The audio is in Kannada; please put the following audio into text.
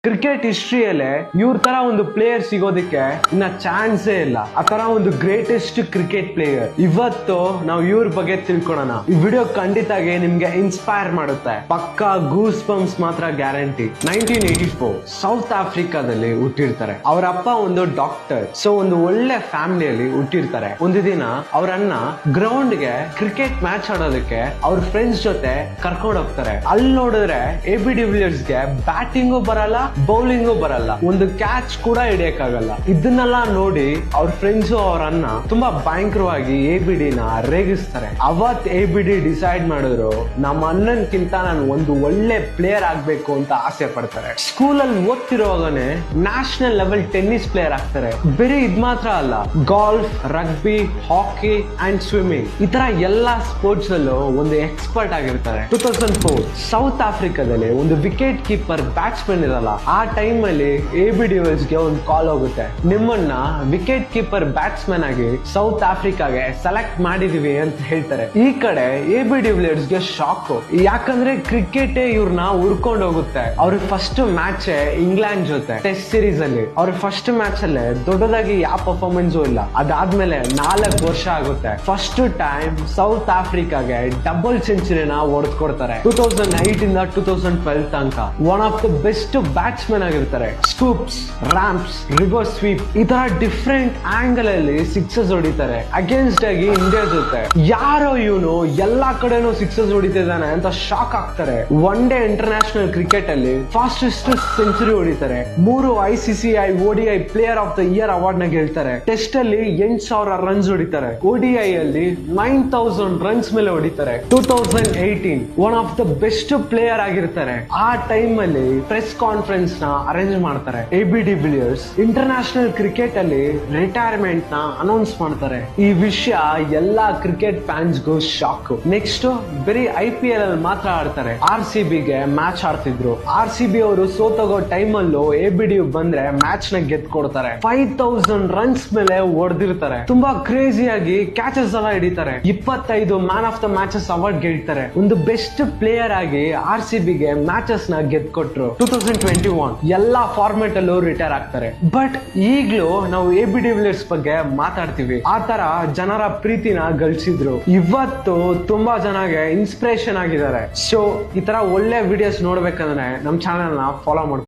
ಕ್ರಿಕೆಟ್ ಹಿಸ್ಟ್ರಿಯಲ್ಲೇ ಇವ್ರ ತರ ಒಂದು ಪ್ಲೇಯರ್ ಸಿಗೋದಕ್ಕೆ ಇನ್ನ ಚಾನ್ಸೇ ಇಲ್ಲ. ಆ ತರ ಒಂದು ಗ್ರೇಟೆಸ್ಟ್ ಕ್ರಿಕೆಟ್ ಪ್ಲೇಯರ್. ಇವತ್ತು ನಾವು ಇವ್ರ ಬಗ್ಗೆ ತಿಳ್ಕೊಳ್ಳೋಣ. ಈ ವಿಡಿಯೋ ಖಂಡಿತಾಗಿ ನಿಮ್ಗೆ ಇನ್ಸ್ಪೈರ್ ಮಾಡುತ್ತೆ. ಪಕ್ಕಾ ಗೂಸ್ ಬಂಪ್ಸ್ ಮಾತ್ರ ಗ್ಯಾರಂಟಿ. 1984 ಸೌತ್ ಆಫ್ರಿಕಾದಲ್ಲಿ ಹುಟ್ಟಿರ್ತಾರೆ. ಅವರ ಅಪ್ಪ ಒಂದು ಡಾಕ್ಟರ್. ಸೊ ಒಂದು ಒಳ್ಳೆ ಫ್ಯಾಮಿಲಿಯಲ್ಲಿ ಹುಟ್ಟಿರ್ತಾರೆ. ಒಂದು ದಿನ ಅವ್ರ ಅಣ್ಣ ಗ್ರೌಂಡ್ ಗೆ ಕ್ರಿಕೆಟ್ ಮ್ಯಾಚ್ ಆಡೋದಕ್ಕೆ ಅವ್ರ ಫ್ರೆಂಡ್ಸ್ ಜೊತೆ ಕರ್ಕೊಂಡು ಹೋಗ್ತಾರೆ. ಅಲ್ಲಿ ನೋಡಿದ್ರೆ AB de Villiers ಗೆ ಬ್ಯಾಟಿಂಗು ಬರಲ್ಲ, ಬೌಲಿಂಗು ಬರಲ್ಲ, ಒಂದು ಕ್ಯಾಚ್ ಕೂಡ ಹಿಡಿಯಕ್ಕಾಗಲ್ಲ. ಇದನ್ನೆಲ್ಲ ನೋಡಿ ಅವ್ರ ಫ್ರೆಂಡ್ಸ್ ಅವ್ರ ಅಣ್ಣ ತುಂಬಾ ಭಯಂಕರವಾಗಿ ABD ನ ರೇಗಿಸ್ತಾರೆ. ಅವತ್ ABD ಡಿಸೈಡ್ ಮಾಡಿದ್ರು, ನಮ್ಮ ಅಣ್ಣನ್ಕಿಂತ ನಾನು ಒಂದು ಒಳ್ಳೆ ಪ್ಲೇಯರ್ ಆಗ್ಬೇಕು ಅಂತ ಆಸೆ ಪಡ್ತಾರೆ. ಸ್ಕೂಲ್ ಅಲ್ಲಿ ಓದ್ತಿರುವಾಗನೆ ನ್ಯಾಷನಲ್ ಲೆವೆಲ್ ಟೆನ್ನಿಸ್ ಪ್ಲೇಯರ್ ಆಗ್ತಾರೆ. ಬೇರೆ ಇದ್ ಮಾತ್ರ ಅಲ್ಲ, golf, rugby, hockey and swimming ಈ ತರ ಎಲ್ಲಾ ಸ್ಪೋರ್ಟ್ಸ್ ಅಲ್ಲೂ ಒಂದು ಎಕ್ಸ್ಪರ್ಟ್ ಆಗಿರ್ತಾರೆ. 2004 ಸೌತ್ ಆಫ್ರಿಕಾದಲ್ಲಿ ಒಂದು ವಿಕೆಟ್ ಕೀಪರ್ ಬ್ಯಾಟ್ಸ್ಮನ್ ಇರಲ್ಲ. ಆ ಟೈಮ್ ಅಲ್ಲಿ AB de Villiers ಗೆ ಒಂದು ಕಾಲ್ ಹೋಗುತ್ತೆ, ನಿಮ್ಮನ್ನ ವಿಕೆಟ್ ಕೀಪರ್ ಬ್ಯಾಟ್ಸ್ಮನ್ ಆಗಿ ಸೌತ್ ಆಫ್ರಿಕಾಗೆ ಸೆಲೆಕ್ಟ್ ಮಾಡಿದೀವಿ ಅಂತ ಹೇಳ್ತಾರೆ. ಈ ಕಡೆ AB de Villiers ಗೆ ಶಾಕ್. ಯಾಕಂದ್ರೆ ಕ್ರಿಕೆಟ್ ಇವ್ರನ್ನ ಹುಡ್ಕೊಂಡು ಹೋಗುತ್ತೆ. ಅವ್ರಿಗೆ ಫಸ್ಟ್ ಮ್ಯಾಚ್ ಇಂಗ್ಲೆಂಡ್ ಜೊತೆ ಟೆಸ್ಟ್ ಸೀರೀಸ್ ಅಲ್ಲಿ. ಅವ್ರ ಫಸ್ಟ್ ಮ್ಯಾಚ್ ಅಲ್ಲೇ ದೊಡ್ಡದಾಗಿ ಯಾವ ಪರ್ಫಾರ್ಮೆನ್ಸ್ ಇಲ್ಲ. ಅದಾದ್ಮೇಲೆ 4 ವರ್ಷ ಆಗುತ್ತೆ. ಫಸ್ಟ್ ಟೈಮ್ ಸೌತ್ ಆಫ್ರಿಕಾಗೆ ಡಬಲ್ ಸೆಂಚುರಿನ ಹೊಡೆದ್ಕೊಡ್ತಾರೆ. 2008 ಇಂದ 2012 ತನಕ one of the best batsman ಆಗಿರ್ತಾರೆ. ಸ್ಕೂಪ್ಸ್, ರಾಂಪ್ಸ್, ರಿವರ್ಸ್ ಸ್ವೀಪ್ ಈ ತರ ಡಿಫ್ರೆಂಟ್ ಆಂಗಲ್ ಅಲ್ಲಿ ಸಿಕ್ಸಸ್ ಹೊಡಿತಾರೆ. ಅಗೇನ್ಸ್ಟ್ ಆಗಿ ಇಂಡಿಯಾ ಜೊತೆ ಯಾರೋ ಇವನು ಎಲ್ಲಾ ಕಡೆನೂ ಸಿಕ್ಸಸ್ ಹೊಡಿತಿದ್ದಾನೆ ಅಂತ ಶಾಕ್ ಆಗ್ತಾರೆ. ಒನ್ ಡೇ ಇಂಟರ್ನ್ಯಾಷನಲ್ ಕ್ರಿಕೆಟ್ ಅಲ್ಲಿ ಫಾಸ್ಟೆಸ್ಟ್ ಸೆಂಚುರಿ ಹೊಡಿತಾರೆ. 3 ICCI ODI player of the year award ನ ಗೆಲ್ತಾರೆ. ಟೆಸ್ಟ್ ಅಲ್ಲಿ 8,000 ರನ್ಸ್ ಹೊಡಿತಾರೆ. ODI ಅಲ್ಲಿ 9,000 ರನ್ಸ್ ಮೇಲೆ ಹೊಡಿತಾರೆ. 2018 one of the best player ಆಗಿರ್ತಾರೆ. ಆ ಟೈಮ್ ಅಲ್ಲಿ ಪ್ರೆಸ್ ಕಾನ್ಫರೆನ್ಸ್ ನ ಅರೇಂಜ್ ಮಾಡ್ತಾರೆ. AB de Villiers international cricket ಅಲ್ಲಿ ರಿಟೈರ್ಮೆಂಟ್ ನ ಅನೌನ್ಸ್ ಮಾಡ್ತಾರೆ. ಈ ವಿಷಯ ಎಲ್ಲಾ ಕ್ರಿಕೆಟ್ ಫ್ಯಾನ್ಸ್ ಗೂ ಶಾಕ್. ನೆಕ್ಸ್ಟ್ ಬರೀ IPL ಅಲ್ಲಿ ಮಾತ್ರ ಆಡ್ತಾರೆ. RCB ಗೆ ಮ್ಯಾಚ್ ಆಡ್ತಿದ್ರು. RCB ಅವರು ಸೋತೋಗೋ ಟೈಮ್ ಅಲ್ಲೂ ABD ಬಂದ್ರೆ ಮ್ಯಾಚ್ ನ ಗೆದ್ಕೊಡ್ತಾರೆ. 5,000 ರನ್ಸ್ ಮೇಲೆ ಹೊಡೆದಿರ್ತಾರೆ. ತುಂಬಾ ಕ್ರೇಜಿಯಾಗಿ ಕ್ಯಾಚಸ್ ಎಲ್ಲ ಹಿಡಿತಾರೆ. 25 man of the matches award ಗೆಲ್ತಾರೆ. ಒಂದು ಬೆಸ್ಟ್ ಪ್ಲೇಯರ್ ಆಗಿ RCB ಗೆ ಮ್ಯಾಚಸ್ ನ ಗೆದ್ಕೊಟ್ರು. 2021 ಎಲ್ಲಾ ಫಾರ್ಮೆಟ್ ಅಲ್ಲೂ ರಿಟೈರ್ ಆಗ್ತಾರೆ. ಬಟ್ ಈಗ್ಲೂ ನಾವು AB de Villiers ಬಗ್ಗೆ ಮಾತಾಡ್ತೀವಿ. ಆ ತರ ಜನರ ಪ್ರೀತಿನ ಗಳಿಸಿದ್ರು. ಇವತ್ತು ತುಂಬಾ ಜನಗೆ ಇನ್ಸ್ಪಿರೇಷನ್ ಆಗಿದ್ದಾರೆ. ಸೊ ಈ ತರ ಒಳ್ಳೆ ವಿಡಿಯೋಸ್ ನೋಡ್ಬೇಕಂದ್ರೆ ನಮ್ ಚಾನೆಲ್ ನ ಫಾಲೋ ಮಾಡ್ತೀವಿ.